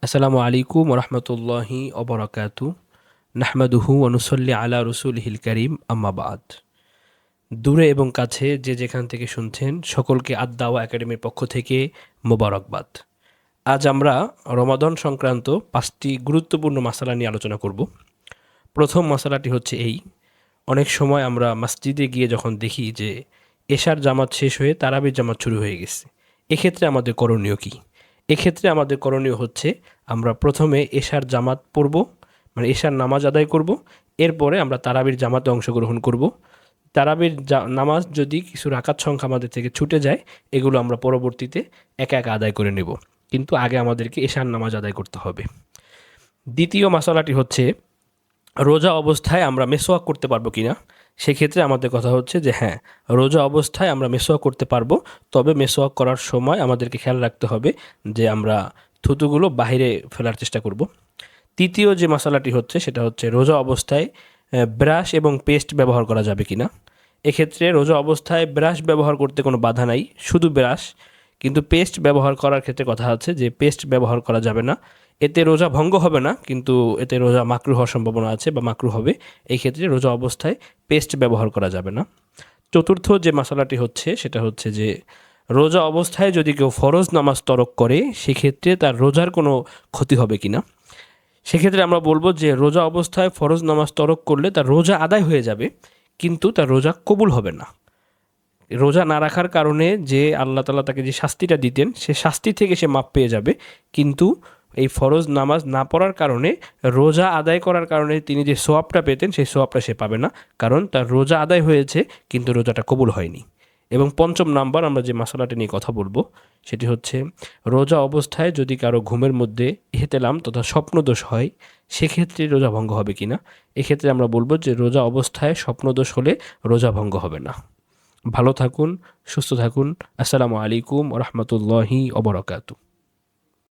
আসসালামু আলাইকুম ওরহমতুল্লাহি অবরাকাতু নাহমাদুহু অনুসল্লি আলা রসুলহিল করিম আম্মা বাদ। দূরে এবং কাছে যে যেখান থেকে শুনছেন সকলকে আদ-দাওয়া একাডেমির পক্ষ থেকে মোবারকবাদ। আজ আমরা রমাদান সংক্রান্ত 5টি গুরুত্বপূর্ণ মাসালা নিয়ে আলোচনা করব। প্রথম মশালাটি হচ্ছে এই, অনেক সময় আমরা মসজিদে গিয়ে যখন দেখি যে এশার জামাত শেষ হয়ে তারাবির জামাত শুরু হয়ে গেছে, এক্ষেত্রে আমাদের করণীয় কী? এক্ষেত্রে আমাদের করণীয় হচ্ছে আমরা প্রথমে এশার জামাত পড়ব, মানে এশার নামাজ আদায় করব, এরপরে আমরা তারাবির জামাতে অংশগ্রহণ করব। তারাবির নামাজ যদি কিছু রাকাত সংখ্যা আমাদের থেকে ছুটে যায়, এগুলো আমরা পরবর্তীতে একা একা আদায় করে নেব, কিন্তু আগে আমাদেরকে এশার নামাজ আদায় করতে হবে। দ্বিতীয় মশালাটি হচ্ছে রোজা অবস্থায় আমরা মেসওয়াক করতে পারবো কিনা। সেক্ষেত্রে আমাদের কথা হচ্ছে যে হ্যাঁ, রোজা অবস্থায় আমরা মেসওয়াক করতে পারবো, তবে মেসওয়াক করার সময় আমাদেরকে খেয়াল রাখতে হবে যে আমরা থুতুগুলো বাহিরে ফেলার চেষ্টা করব। তৃতীয় যে মশালাটি হচ্ছে সেটা হচ্ছে রোজা অবস্থায় ব্রাশ এবং পেস্ট ব্যবহার করা যাবে কিনা। এক্ষেত্রে রোজা অবস্থায় ব্রাশ ব্যবহার করতে কোনো বাধা নাই, শুধু ব্রাশ, কিন্তু পেস্ট ব্যবহার করার ক্ষেত্রে কথা আছে যে পেস্ট ব্যবহার করা যাবে না। এতে রোজা ভঙ্গ হবে না, কিন্তু এতে রোজা মাকরু হওয়ার সম্ভাবনা আছে বা মাকরু হবে। এই ক্ষেত্রে রোজা অবস্থায় পেস্ট ব্যবহার করা যাবে না। চতুর্থ যে মশালাটি হচ্ছে সেটা হচ্ছে যে রোজা অবস্থায় যদি কেউ ফরজ নামাজ তরক করে, সেক্ষেত্রে তার রোজার কোনো ক্ষতি হবে কি না। সেক্ষেত্রে আমরা বলবো যে রোজা অবস্থায় ফরজ নামাজ তরক করলে তার রোজা আদায় হয়ে যাবে, কিন্তু তার রোজা কবুল হবে না। রোজা না রাখার কারণে যে আল্লাহ তাআলা তাকে যে শাস্তিটা দিতেন, সে শাস্তি থেকে সে মাপ পেয়ে যাবে, কিন্তু এই ফরজ নামাজ না পড়ার কারণে, রোজা আদায় করার কারণে তিনি যে সোয়াবটা পেতেন সেই সোয়াবটা সে পাবে না, কারণ তার রোজা আদায় হয়েছে কিন্তু রোজাটা কবুল হয়নি। এবং পঞ্চম নাম্বার আমরা যে মশালাটি নিয়ে কথা বলবো সেটি হচ্ছে রোজা অবস্থায় যদি কারো ঘুমের মধ্যে ইহতেলাম তথা স্বপ্নদোষ হয়, সেক্ষেত্রে রোজা ভঙ্গ হবে কিনা। এক্ষেত্রে আমরা বলবো যে রোজা অবস্থায় স্বপ্নদোষ হলে রোজা ভঙ্গ হবে না। ভালো থাকুন, সুস্থ থাকুন। আসসালামু আলাইকুম ওরহমতুল্লাহি ওবরাকাতু।